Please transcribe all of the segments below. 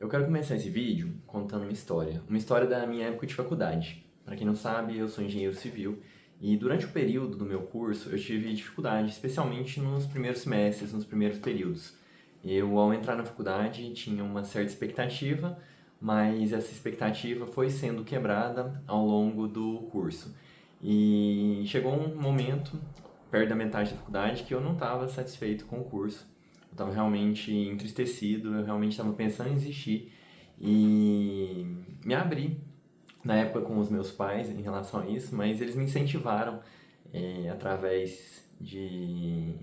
Eu quero começar esse vídeo contando uma história da minha época de faculdade. Para quem não sabe, eu sou engenheiro civil e durante o período do meu curso eu tive dificuldade, especialmente nos primeiros semestres, nos primeiros períodos. Eu, ao entrar na faculdade, tinha uma certa expectativa, mas essa expectativa foi sendo quebrada ao longo do curso. E chegou um momento, perto da metade da faculdade, que eu não estava satisfeito com o curso. Eu estava realmente entristecido, eu realmente estava pensando em desistir e me abri na época com os meus pais em relação a isso, mas eles me incentivaram através de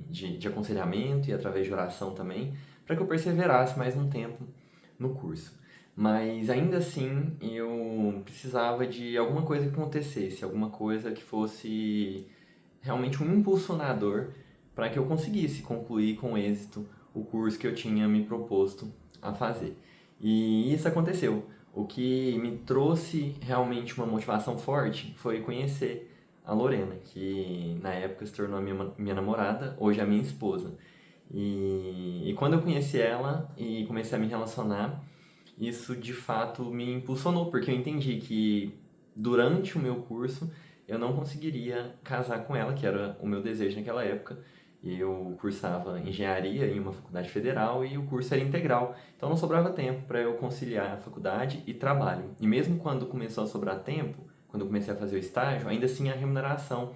aconselhamento e através de oração também, para que eu perseverasse mais um tempo no curso. Mas ainda assim eu precisava de alguma coisa que acontecesse, alguma coisa que fosse realmente um impulsionador para que eu conseguisse concluir com êxito o curso que eu tinha me proposto a fazer. E isso aconteceu. O que me trouxe realmente uma motivação forte foi conhecer a Lorena, que na época se tornou a minha namorada, hoje é a minha esposa. E quando eu conheci ela e comecei a me relacionar, isso de fato me impulsionou, porque eu entendi que durante o meu curso eu não conseguiria casar com ela, que era o meu desejo naquela época. Eu cursava engenharia em uma faculdade federal e o curso era integral, então não sobrava tempo para eu conciliar a faculdade e trabalho. E mesmo quando começou a sobrar tempo, quando eu comecei a fazer o estágio, ainda assim a remuneração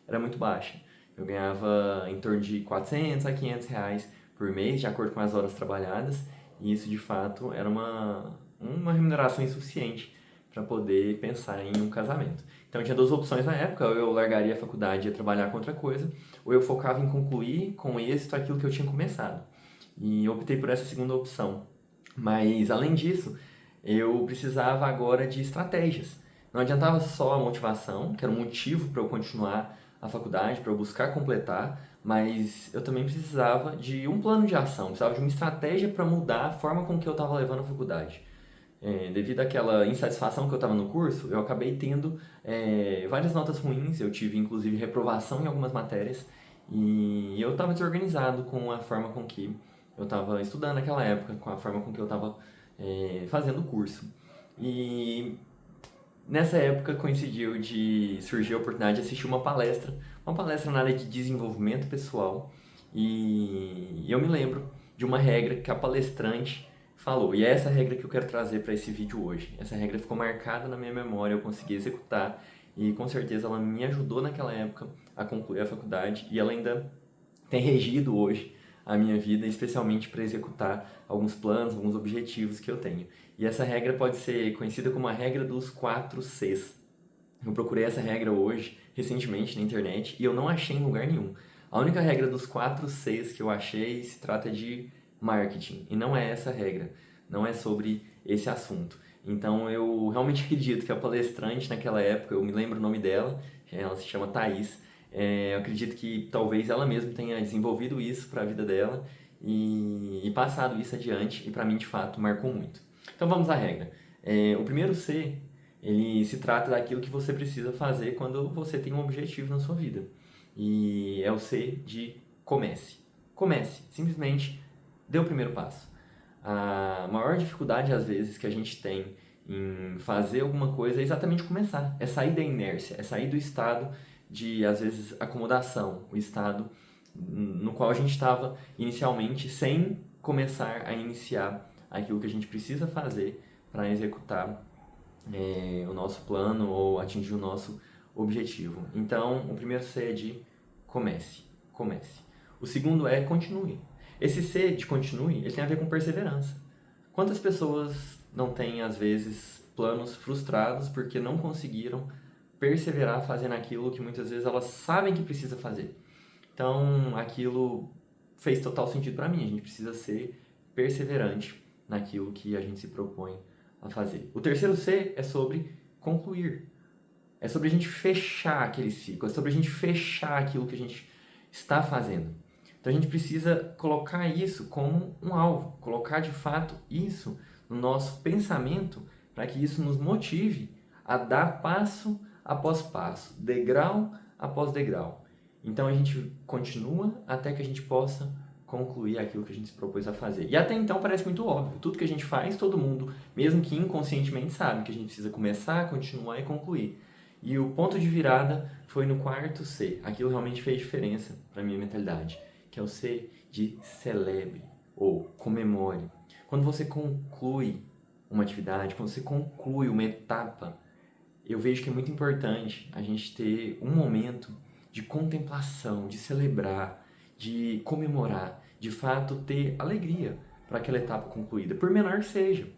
era muito baixa. Eu ganhava em torno de 400 a 500 reais por mês, de acordo com as horas trabalhadas, e isso de fato era uma remuneração insuficiente para poder pensar em um casamento. Então eu tinha duas opções na época: ou eu largaria a faculdade e ia trabalhar com outra coisa, ou eu focava em concluir com êxito aquilo que eu tinha começado. E eu optei por essa segunda opção. Mas além disso, eu precisava agora de estratégias. Não adiantava só a motivação, que era um motivo para eu continuar a faculdade, para eu buscar completar, mas eu também precisava de um plano de ação, precisava de uma estratégia para mudar a forma com que eu estava levando a faculdade. Devido àquela insatisfação que eu estava no curso, eu acabei tendo várias notas ruins, eu tive inclusive reprovação em algumas matérias e eu estava desorganizado com a forma com que eu estava estudando naquela época, com a forma com que eu estava fazendo o curso. E nessa época coincidiu de surgir a oportunidade de assistir uma palestra na área de desenvolvimento pessoal, e eu me lembro de uma regra que a palestrante falou, e é essa regra que eu quero trazer para esse vídeo hoje. Essa regra ficou marcada na minha memória, eu consegui executar e com certeza ela me ajudou naquela época a concluir a faculdade e ela ainda tem regido hoje a minha vida, especialmente para executar alguns planos, alguns objetivos que eu tenho. E essa regra pode ser conhecida como a regra dos 4 Cs. Eu procurei essa regra hoje, recentemente, na internet, e eu não achei em lugar nenhum. A única regra dos 4 Cs que eu achei se trata de marketing, e não é essa regra, não é sobre esse assunto. Então eu realmente acredito que a palestrante naquela época, eu me lembro o nome dela, ela se chama Thaís, eu acredito que talvez ela mesma tenha desenvolvido isso para a vida dela e passado isso adiante, e para mim de fato marcou muito. Então vamos à regra. O primeiro C, ele se trata daquilo que você precisa fazer quando você tem um objetivo na sua vida. E é o C de comece. Comece, simplesmente dê o primeiro passo. A maior dificuldade às vezes que a gente tem em fazer alguma coisa é exatamente começar, é sair da inércia, é sair do estado de, às vezes, acomodação, o estado no qual a gente estava inicialmente sem começar a iniciar aquilo que a gente precisa fazer para executar o nosso plano ou atingir o nosso objetivo. Então, o primeiro C é de comece, comece. O segundo é continue. Esse C de continue, ele tem a ver com perseverança. Quantas pessoas não têm, às vezes, planos frustrados porque não conseguiram perseverar fazendo aquilo que muitas vezes elas sabem que precisa fazer? Então, aquilo fez total sentido para mim. A gente precisa ser perseverante naquilo que a gente se propõe a fazer. O terceiro C é sobre concluir. É sobre a gente fechar aquele ciclo, é sobre a gente fechar aquilo que a gente está fazendo. Então a gente precisa colocar isso como um alvo, colocar de fato isso no nosso pensamento para que isso nos motive a dar passo após passo, degrau após degrau. Então a gente continua até que a gente possa concluir aquilo que a gente se propôs a fazer. E até então parece muito óbvio. Tudo que a gente faz, todo mundo, mesmo que inconscientemente, sabe que a gente precisa começar, continuar e concluir. E o ponto de virada foi no quarto C. Aquilo realmente fez diferença para minha mentalidade, que é o C de celebre ou comemore. Quando você conclui uma atividade, quando você conclui uma etapa, eu vejo que é muito importante a gente ter um momento de contemplação, de celebrar, de comemorar, de fato ter alegria para aquela etapa concluída, por menor que seja.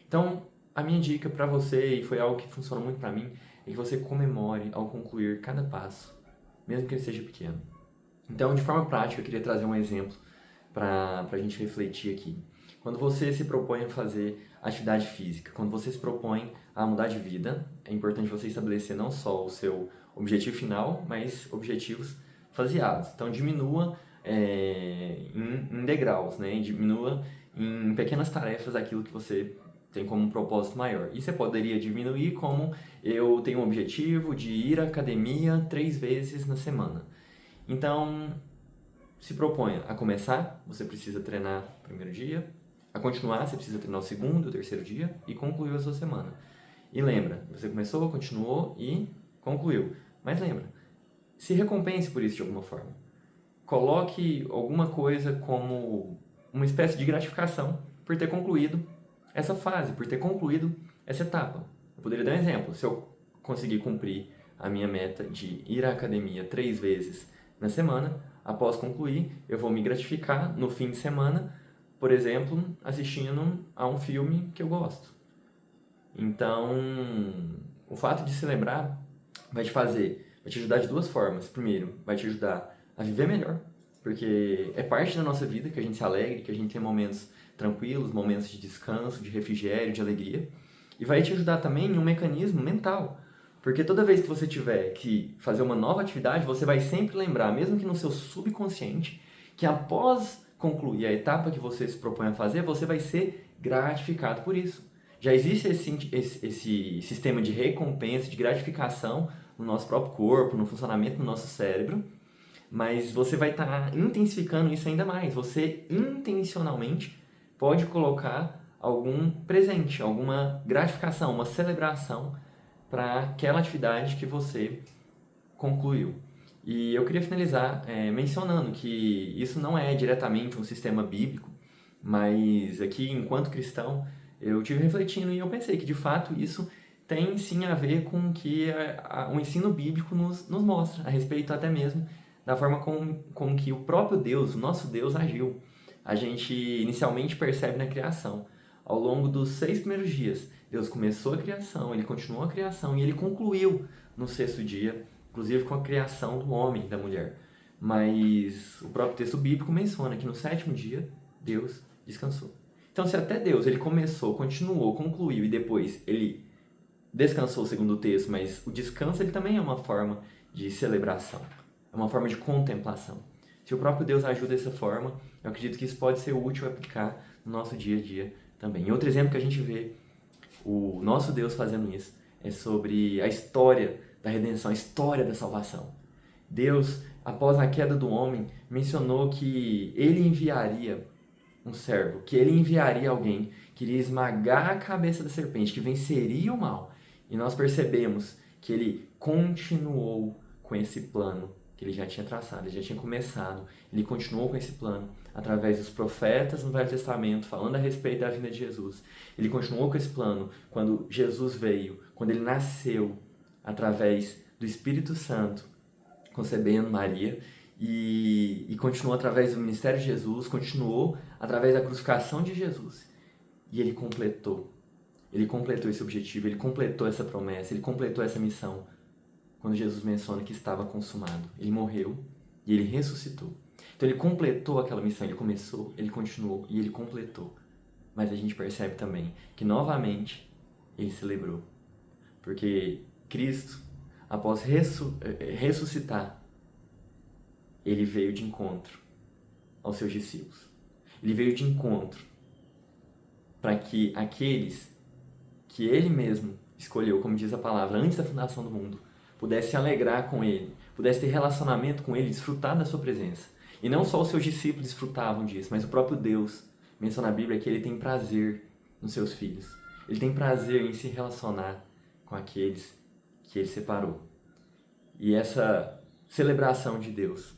Então, a minha dica para você, e foi algo que funcionou muito para mim, é que você comemore ao concluir cada passo, mesmo que ele seja pequeno. Então, de forma prática, eu queria trazer um exemplo para a gente refletir aqui. Quando você se propõe a fazer atividade física, quando você se propõe a mudar de vida, é importante você estabelecer não só o seu objetivo final, mas objetivos faseados. Então, diminua em degraus, né? Diminua em pequenas tarefas aquilo que você tem como um propósito maior. E você poderia diminuir como eu tenho um objetivo de ir à academia 3 vezes na semana. Então, se proponha a começar, você precisa treinar o primeiro dia, a continuar, você precisa treinar o segundo, o terceiro dia e concluir a sua semana. E lembra, você começou, continuou e concluiu. Mas lembra, se recompense por isso de alguma forma. Coloque alguma coisa como uma espécie de gratificação por ter concluído essa fase, por ter concluído essa etapa. Eu poderia dar um exemplo. Se eu conseguir cumprir a minha meta de ir à academia 3 vezes na semana, após concluir, eu vou me gratificar no fim de semana, por exemplo, assistindo a um filme que eu gosto. Então, o fato de celebrar vai te ajudar de 2 formas. Primeiro, vai te ajudar a viver melhor, porque é parte da nossa vida que a gente se alegre, que a gente tem momentos tranquilos, momentos de descanso, de refrigério, de alegria. E vai te ajudar também em um mecanismo mental, porque toda vez que você tiver que fazer uma nova atividade, você vai sempre lembrar, mesmo que no seu subconsciente, que após concluir a etapa que você se propõe a fazer, você vai ser gratificado por isso. Já existe esse sistema de recompensa, de gratificação no nosso próprio corpo, no funcionamento do nosso cérebro, mas você vai estar intensificando isso ainda mais. Você intencionalmente pode colocar algum presente, alguma gratificação, uma celebração para aquela atividade que você concluiu. E eu queria finalizar mencionando que isso não é diretamente um sistema bíblico, mas aqui, enquanto cristão, eu tive refletindo e eu pensei que, de fato, isso tem sim a ver com o que o ensino bíblico nos mostra, a respeito até mesmo da forma com que o próprio Deus, o nosso Deus, agiu. A gente inicialmente percebe na criação. Ao longo dos 6 primeiros dias, Deus começou a criação, Ele continuou a criação e Ele concluiu no 6º dia, inclusive com a criação do homem e da mulher. Mas o próprio texto bíblico menciona que no 7º dia, Deus descansou. Então, se até Deus ele começou, continuou, concluiu e depois ele descansou, segundo o texto, mas o descanso ele também é uma forma de celebração, é uma forma de contemplação. Se o próprio Deus ajuda dessa forma, eu acredito que isso pode ser útil aplicar no nosso dia a dia também. E outro exemplo que a gente vê o nosso Deus fazendo isso é sobre a história da redenção, a história da salvação. Deus, após a queda do homem, mencionou que ele enviaria um servo, que ele enviaria alguém que iria esmagar a cabeça da serpente, que venceria o mal. E nós percebemos que ele continuou com esse plano que ele já tinha traçado, ele já tinha começado, ele continuou com esse plano através dos profetas no Velho Testamento, falando a respeito da vinda de Jesus. Ele continuou com esse plano quando Jesus veio, quando ele nasceu, através do Espírito Santo, concebendo Maria, e continuou através do ministério de Jesus, continuou através da crucificação de Jesus. E ele completou esse objetivo, ele completou essa promessa, ele completou essa missão, quando Jesus menciona que estava consumado. Ele morreu e ele ressuscitou. Então ele completou aquela missão, ele começou, ele continuou e ele completou. Mas a gente percebe também que novamente ele celebrou. Porque Cristo, após ressuscitar, ele veio de encontro aos seus discípulos. Ele veio de encontro para que aqueles que ele mesmo escolheu, como diz a palavra, antes da fundação do mundo, pudesse se alegrar com ele, pudesse ter relacionamento com ele, desfrutar da sua presença. E não só os seus discípulos desfrutavam disso, mas o próprio Deus menciona na Bíblia que ele tem prazer nos seus filhos. Ele tem prazer em se relacionar com aqueles que ele separou. E essa celebração de Deus,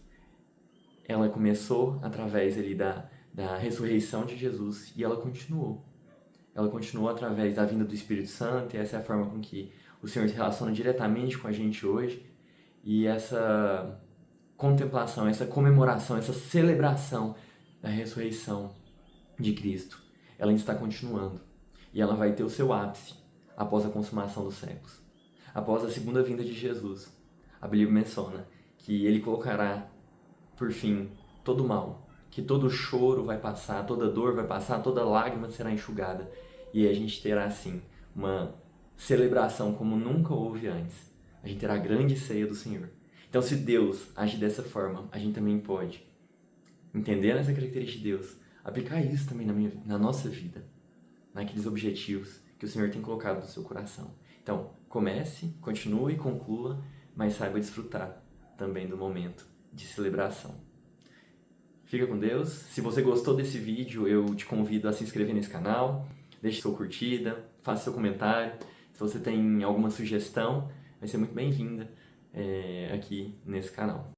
ela começou através ali da ressurreição de Jesus e ela continuou. Ela continuou através da vinda do Espírito Santo, e essa é a forma com que o Senhor se relaciona diretamente com a gente hoje. E essa contemplação, essa comemoração, essa celebração da ressurreição de Cristo, ela ainda está continuando. E ela vai ter o seu ápice após a consumação dos séculos. Após a segunda vinda de Jesus, a Bíblia menciona que ele colocará, por fim, todo o mal, que todo choro vai passar, toda dor vai passar, toda lágrima será enxugada. E a gente terá, assim, uma celebração como nunca houve antes. A gente terá a grande ceia do Senhor. Então, se Deus age dessa forma, a gente também pode, entendendo essa característica de Deus, aplicar isso também na nossa vida, naqueles objetivos que o Senhor tem colocado no seu coração. Então, comece, continue, conclua, mas saiba desfrutar também do momento de celebração. Fica com Deus. Se você gostou desse vídeo, eu te convido a se inscrever nesse canal, deixe sua curtida, faça seu comentário. Se você tem alguma sugestão, vai ser muito bem-vinda aqui nesse canal.